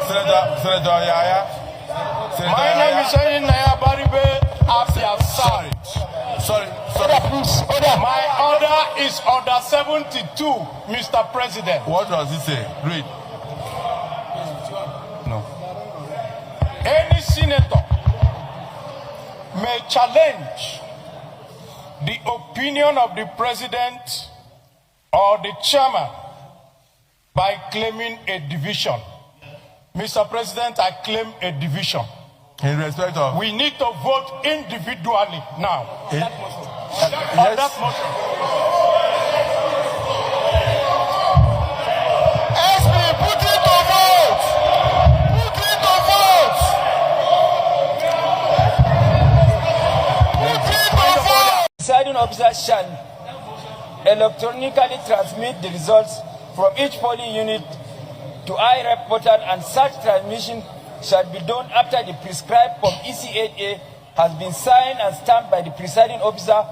Senator Yaya. My name is Naya Baribe Afia. Sorry. My order is order 72, Mr. President. What does it say? Read. No. Any senator may challenge the opinion of the president or the chairman by claiming a division. Mr. President, I claim a division. In respect of? We need to vote individually now. Yes. On that motion. SB, put it to vote! Put it to vote! Put it to vote! Presiding officer shall electronically transmit the results from each polling unit to IREP portal, and such transmission shall be done after the prescribed Form EC8A has been signed and stamped by the presiding officer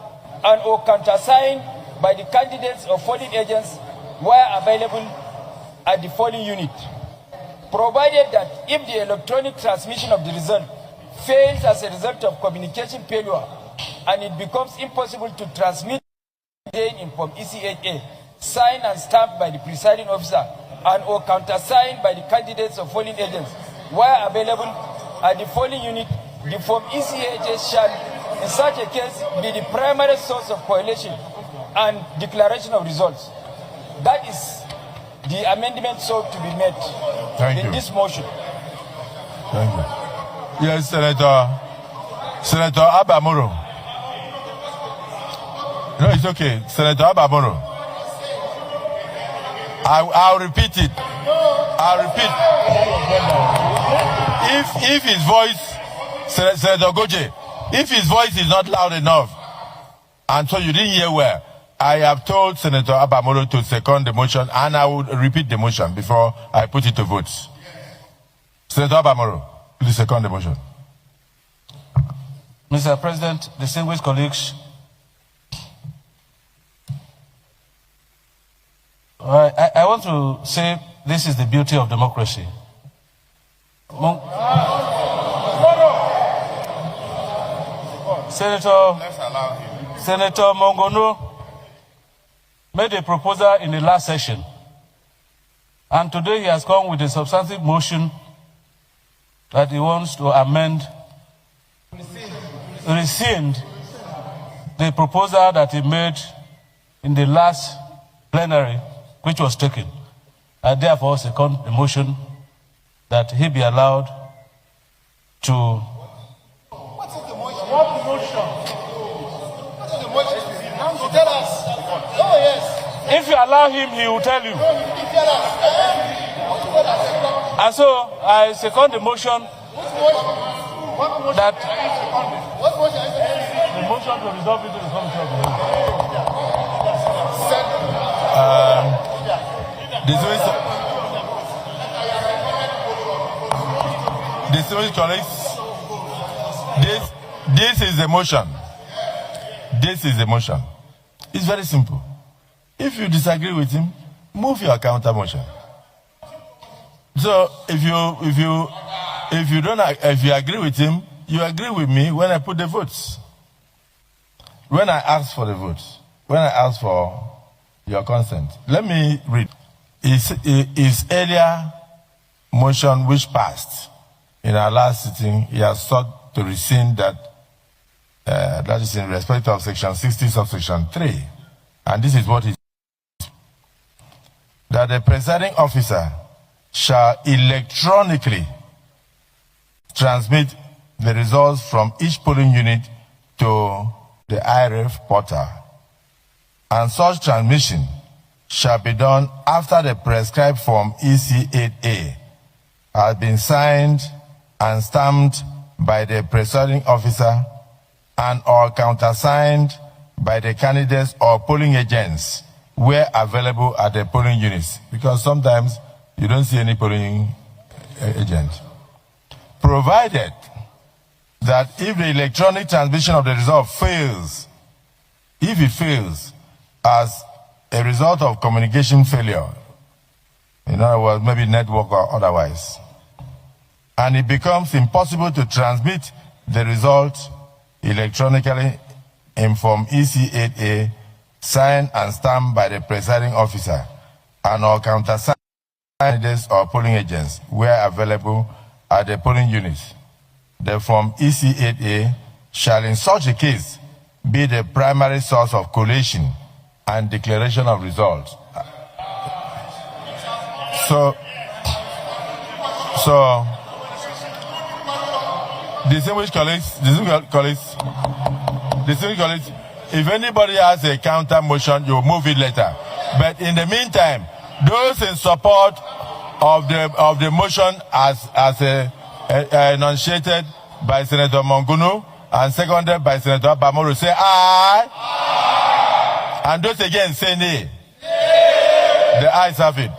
and or countersigned by the candidates or polling agents where available at the polling unit. Provided that if the electronic transmission of the result fails as a result of communication failure and it becomes impossible to transmit in Form EC8A, signed and stamped by the presiding officer and or countersigned by the candidates or polling agents where available at the polling unit, the Form EC8A shall, in such a case, be the primary source of correlation and declaration of results. That is the amendment sought to be made in this motion. Thank you. Yes, Senator Abamoro. No, it's okay. Senator Abamoro. I'll repeat it. I'll repeat. If his voice, Senator Goje, if his voice is not loud enough, and so you didn't hear well, I have told Senator Abamoro to second the motion, and I will repeat the motion before I put it to vote. Senator Abamoro, please second the motion. Mr. President, distinguished colleagues, I want to say this is the beauty of democracy. Senator Mongono made a proposal in the last session, and today he has come with a substantive motion that he wants to amend, rescind the proposal that he made in the last plenary, which was taken. I therefore second the motion that he be allowed to. What is the motion? What motion? What is the motion? Tell us. Oh, yes. If you allow him, he will tell you. Tell us. And so I second the motion. What motion? That What motion is it? the motion to resolve it to the committee of the whole. Distinguished colleagues, this is the motion. This is the motion. It's very simple. If you disagree with him, move your counter motion. So if you agree with him, you agree with me when I put the votes. When I ask for the votes, when I ask for your consent. Let me read. His earlier motion which passed in our last sitting, he has sought to rescind that, that is in respect of section 60 subsection 3. And this is what it is. That the presiding officer shall electronically transmit the results from each polling unit to the IREF portal. And such transmission shall be done after the prescribed Form EC8A has been signed and stamped by the presiding officer and or countersigned by the candidates or polling agents where available at the polling units. Because sometimes you don't see any polling agent. Provided that if the electronic transmission of the result fails, if it fails as a result of communication failure, in other words, maybe network or otherwise, and it becomes impossible to transmit the result electronically in Form EC8A, signed and stamped by the presiding officer and or countersigned candidates or polling agents where available at the polling units. The Form EC8A shall in such a case be the primary source of collation and declaration of results. So, distinguished colleagues, if anybody has a counter motion, you move it later. But in the meantime, those in support of the motion as enunciated by Senator Mongunu and seconded by Senator Bamoro say aye. Aye. And those again say nay. The ayes have it.